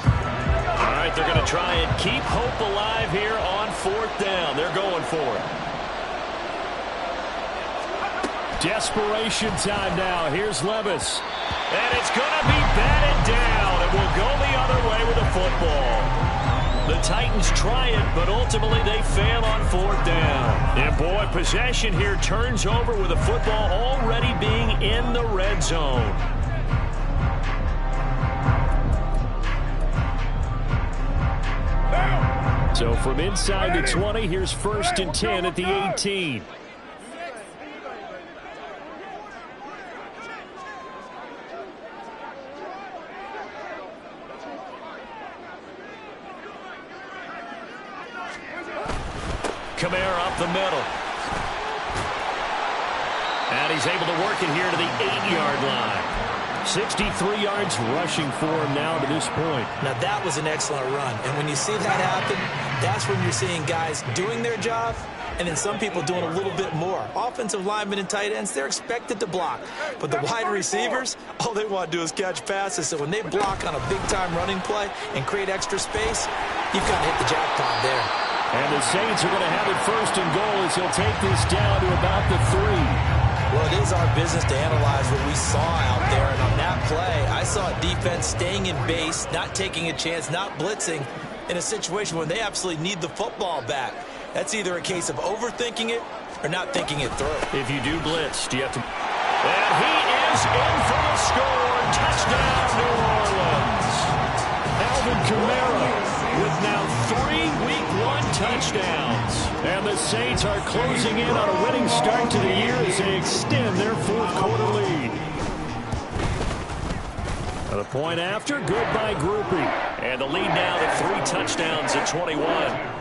All right, they're going to try and keep hope alive here on 4th down. They're going for it. Desperation time now. Here's Levis. And it's going to be batted down. It will go the other way with the football. The Titans try it, but ultimately they fail on 4th down. And boy, possession here turns over with the football already being in the red zone. So from inside the 20, here's 1st and 10 at the 18. Kamara up the middle. And he's able to work it here to the 8-yard line. 63 yards rushing for him now to this point. Now, that was an excellent run. And when you see that happen, that's when you're seeing guys doing their job and then some people doing a little bit more. Offensive linemen and tight ends, they're expected to block. But the wide receivers, all they want to do is catch passes. So when they block on a big-time running play and create extra space, you've got to hit the jackpot there. And the Saints are going to have it first and goal as he'll take this down to about the 3. Well, it is our business to analyze what we saw out there. And on that play, I saw a defense staying in base, not taking a chance, not blitzing in a situation where they absolutely need the football back. That's either a case of overthinking it or not thinking it through. If you do blitz, do you have to... And he is in for the score. Touchdown, New Orleans. Alvin Kamara with now 3 Week 1 touchdowns. And the Saints are closing in on a winning start to the year as they extend their fourth-quarter lead. The point after, good by Grupe. And the lead now to 3 touchdowns at 21.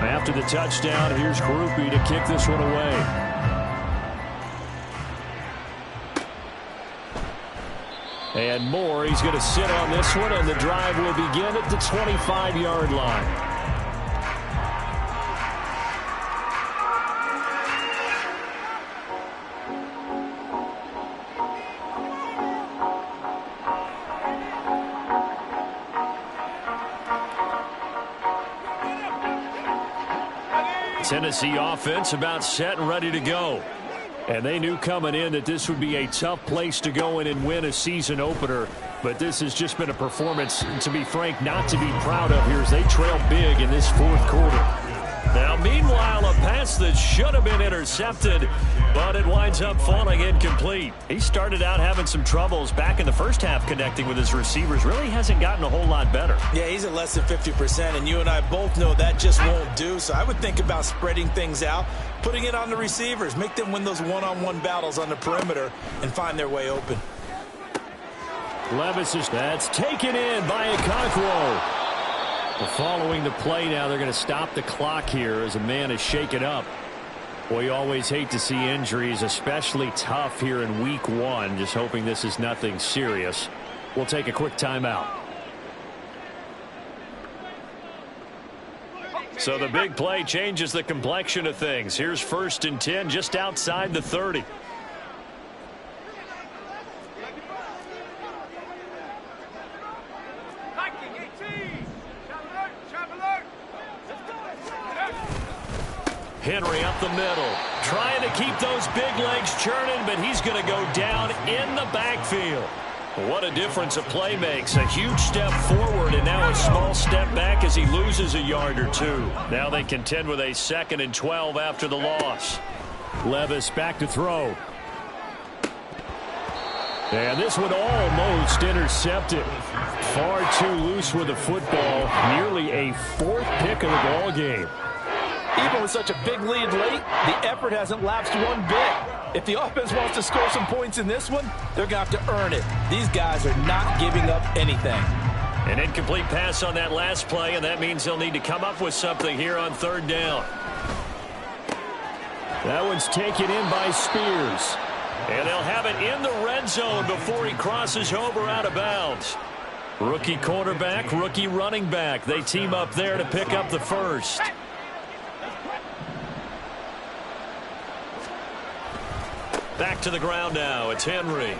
After the touchdown, here's Grupe to kick this one away. And Moore, he's going to sit on this one, and the drive will begin at the 25-yard line. Tennessee offense about set and ready to go. And they knew coming in that this would be a tough place to go in and win a season opener. But this has just been a performance, to be frank, not to be proud of here as they trail big in this fourth quarter. Now, meanwhile, a pass that should have been intercepted, but it winds up falling incomplete. He started out having some troubles back in the first half connecting with his receivers. Really hasn't gotten a whole lot better. Yeah, he's at less than 50%, and you and I both know that just won't do. So I would think about spreading things out, putting it on the receivers, make them win those one-on-one battles on the perimeter and find their way open. Levis is that's taken in by Okonkwo. Following the play now, they're going to stop the clock here as a man is shaken up. Well, you always hate to see injuries, especially tough here in week 1. Just hoping this is nothing serious. We'll take a quick timeout. So the big play changes the complexion of things. Here's 1st and 10 just outside the 30. Henry up the middle, trying to keep those big legs churning, but he's going to go down in the backfield. What a difference a play makes. A huge step forward and now a small step back as he loses a yard or 2. Now they contend with a 2nd and 12 after the loss. Levis back to throw. And this one almost intercepted. Far too loose with the football. Nearly a 4th pick of the ball game. Even with such a big lead late, the effort hasn't lapsed one bit. If the offense wants to score some points in this one, they're going to have to earn it. These guys are not giving up anything. An incomplete pass on that last play, and that means they'll need to come up with something here on 3rd down. That one's taken in by Spears. And they'll have it in the red zone before he crosses over out of bounds. Rookie quarterback, rookie running back. They team up there to pick up the first. Back to the ground now. It's Henry.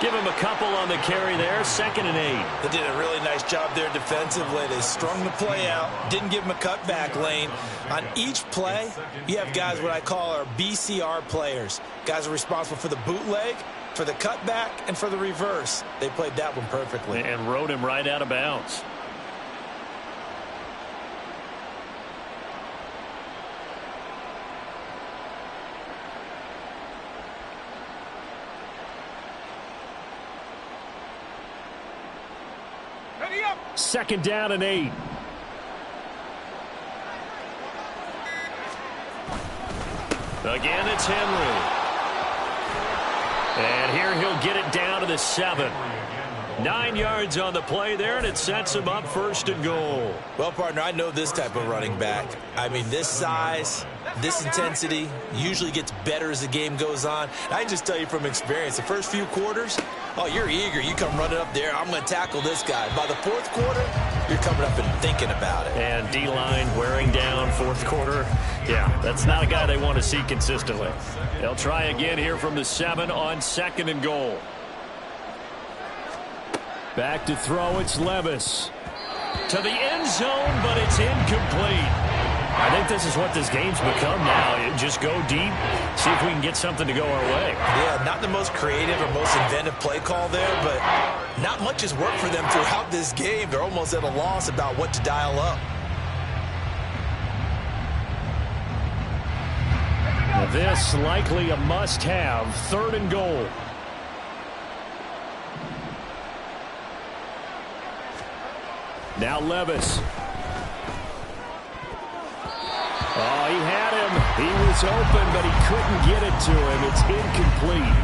Give him a couple on the carry there. 2nd and 8. They did a really nice job there defensively. They strung the play out, didn't give him a cutback lane. On each play, you have guys what I call our BCR players. Guys are responsible for the bootleg, for the cutback, and for the reverse. They played that one perfectly. And rode him right out of bounds. 2nd down and 8. Again, it's Henry. And here he'll get it down to the 7. 9 yards on the play there, and it sets him up 1st and goal. Well, partner, I know this type of running back. I mean, this size, this intensity usually gets better as the game goes on. And I can just tell you from experience, the first few quarters, oh, you're eager. You come running up there, I'm going to tackle this guy. By the 4th quarter, you're coming up and thinking about it. And D-line wearing down 4th quarter. Yeah, that's not a guy they want to see consistently. They'll try again here from the 7 on 2nd and goal. Back to throw, it's Levis. To the end zone, but it's incomplete. I think this is what this game's become now. Just go deep, see if we can get something to go our way. Yeah, not the most creative or most inventive play call there, but not much has worked for them throughout this game. They're almost at a loss about what to dial up. This likely a must-have, 3rd and goal. Now Levis. Oh, he had him. He was open, but he couldn't get it to him. It's incomplete.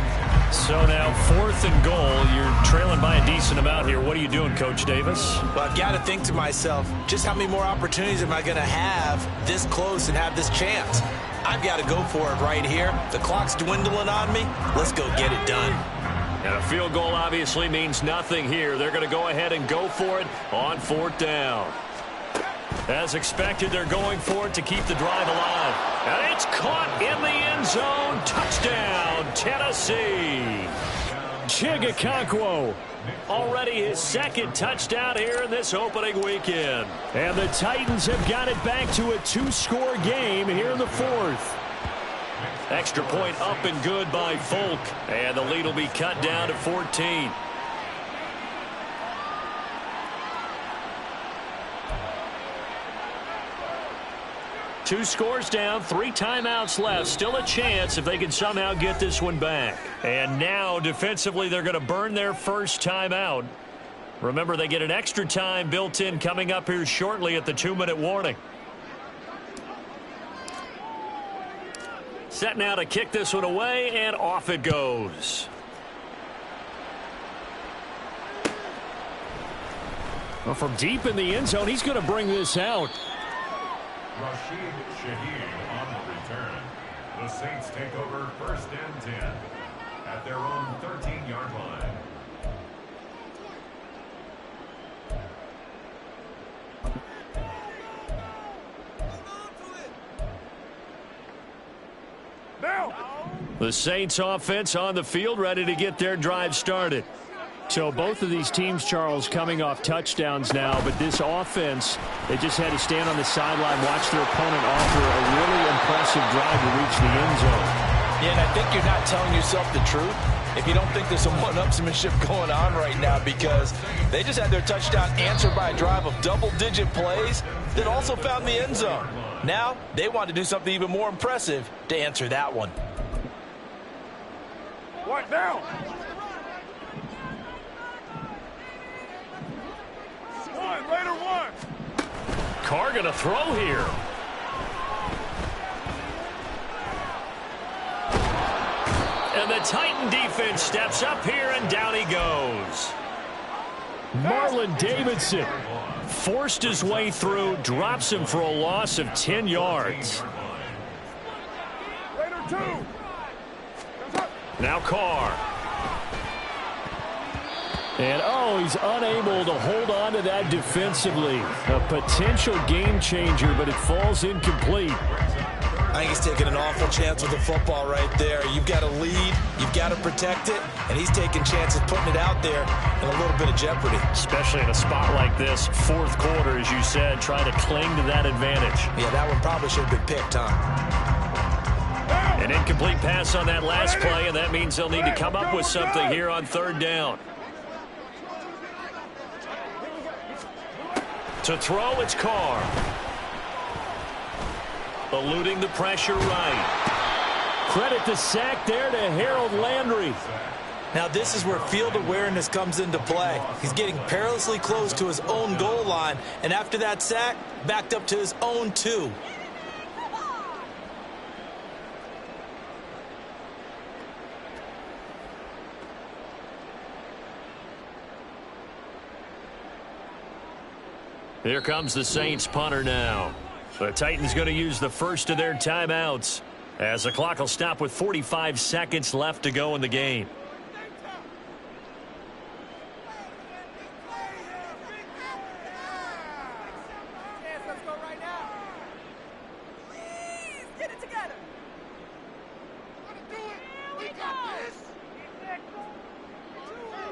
So now 4th and goal. You're trailing by a decent amount here. What are you doing, Coach Davis? Well, I've got to think to myself, just how many more opportunities am I going to have this close and have this chance? I've got to go for it right here. The clock's dwindling on me. Let's go get it done. And a field goal obviously means nothing here. They're going to go ahead and go for it on 4th down. As expected, they're going for it to keep the drive alive. And it's caught in the end zone. Touchdown, Tennessee. Chigakonkwo. Already his 2nd touchdown here in this opening weekend. And the Titans have got it back to a 2-score game here in the 4th. Extra point up and good by Folk. And the lead will be cut down to 14. Two scores down, 3 timeouts left. Still a chance if they can somehow get this one back. And now defensively they're going to burn their first timeout. Remember, they get an extra time built in coming up here shortly at the 2-minute warning. Set now to kick this one away, and off it goes. Well, from deep in the end zone, he's going to bring this out. Rashid Shaheed on the return. The Saints take over 1st and 10 at their own 13-yard line. The Saints offense on the field, ready to get their drive started. So both of these teams, Charles, coming off touchdowns now, but this offense, they just had to stand on the sideline, watch their opponent offer a really impressive drive to reach the end zone. Yeah, and I think you're not telling yourself the truth if you don't think there's some one-upsmanship going on right now, because they just had their touchdown answered by a drive of double-digit plays that also found the end zone. Now, they want to do something even more impressive to answer that one. What down? Later one. Carr going to throw here. And the Titan defense steps up here, and down he goes. Marlon Davidson forced his way through, drops him for a loss of 10 yards. Later two. Now Carr. And, oh, he's unable to hold on to that defensively. A potential game changer, but it falls incomplete. I think he's taking an awful chance with the football right there. You've got to lead, you've got to protect it, and he's taking chances putting it out there in a little bit of jeopardy. Especially in a spot like this, 4th quarter, as you said, trying to cling to that advantage. Yeah, that one probably should have been picked, huh? An incomplete pass on that last play, and that means they'll need to come up with something here on 3rd down. To throw, it's Carr. Eluding the pressure right. Credit the sack there to Harold Landry. Now this is where field awareness comes into play. He's getting perilously close to his own goal line, and after that sack, backed up to his own 2. Here comes the Saints punter now. The Titans going to use the first of their timeouts as the clock will stop with 45 seconds left to go in the game.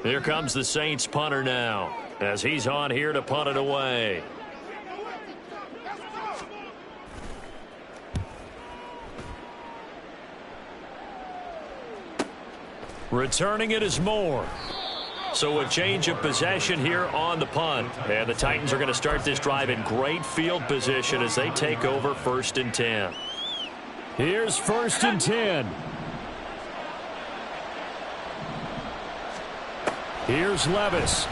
Here comes the Saints punter now as he's on here to punt it away. Returning it is Moore. So a change of possession here on the punt. And the Titans are going to start this drive in great field position as they take over 1st and 10. Here's 1st and 10. Here's Levis.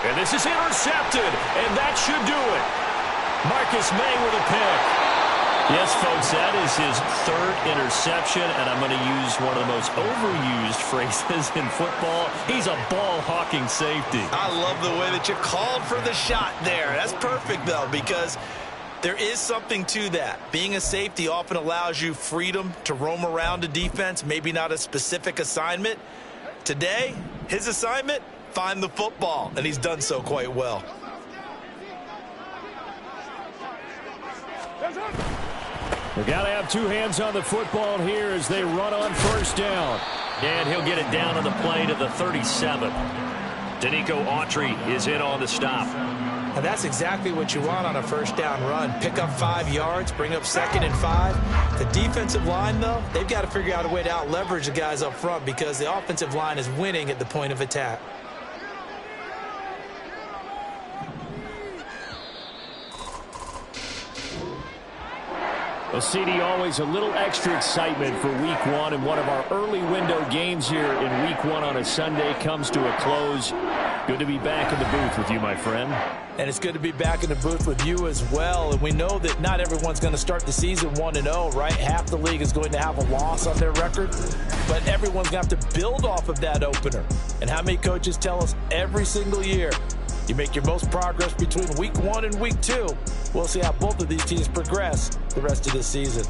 And this is intercepted, and that should do it. Marcus May with a pick. Yes, folks, that is his 3rd interception, and I'm going to use one of the most overused phrases in football. He's a ball-hawking safety. I love the way that you called for the shot there. That's perfect, though, because there is something to that. Being a safety often allows you freedom to roam around a defense, maybe not a specific assignment. Today, his assignment, find the football, and he's done so quite well. They've got to have 2 hands on the football here as they run on 1st down. And he'll get it down on the play to the 37. Danico Autry is in on the stop. And that's exactly what you want on a 1st down run. Pick up 5 yards, bring up 2nd and 5. The defensive line, though, they've got to figure out a way to out-leverage the guys up front because the offensive line is winning at the point of attack. Well, CD, always a little extra excitement for Week 1, and one of our early window games here in Week 1 on a Sunday comes to a close. Good to be back in the booth with you, my friend. And it's good to be back in the booth with you as well. And we know that not everyone's going to start the season 1-0, right? Half the league is going to have a loss on their record, but everyone's going to have to build off of that opener. And how many coaches tell us every single year, you make your most progress between Week 1 and Week 2. We'll see how both of these teams progress the rest of this season.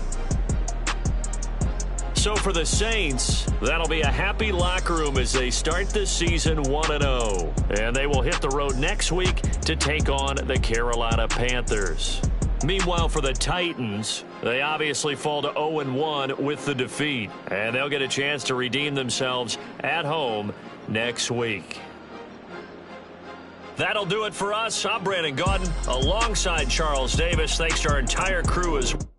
So for the Saints, that'll be a happy locker room as they start this season 1-0. And they will hit the road next week to take on the Carolina Panthers. Meanwhile, for the Titans, they obviously fall to 0-1 with the defeat. And they'll get a chance to redeem themselves at home next week. That'll do it for us. I'm Brandon Gaudin alongside Charles Davis. Thanks to our entire crew as well.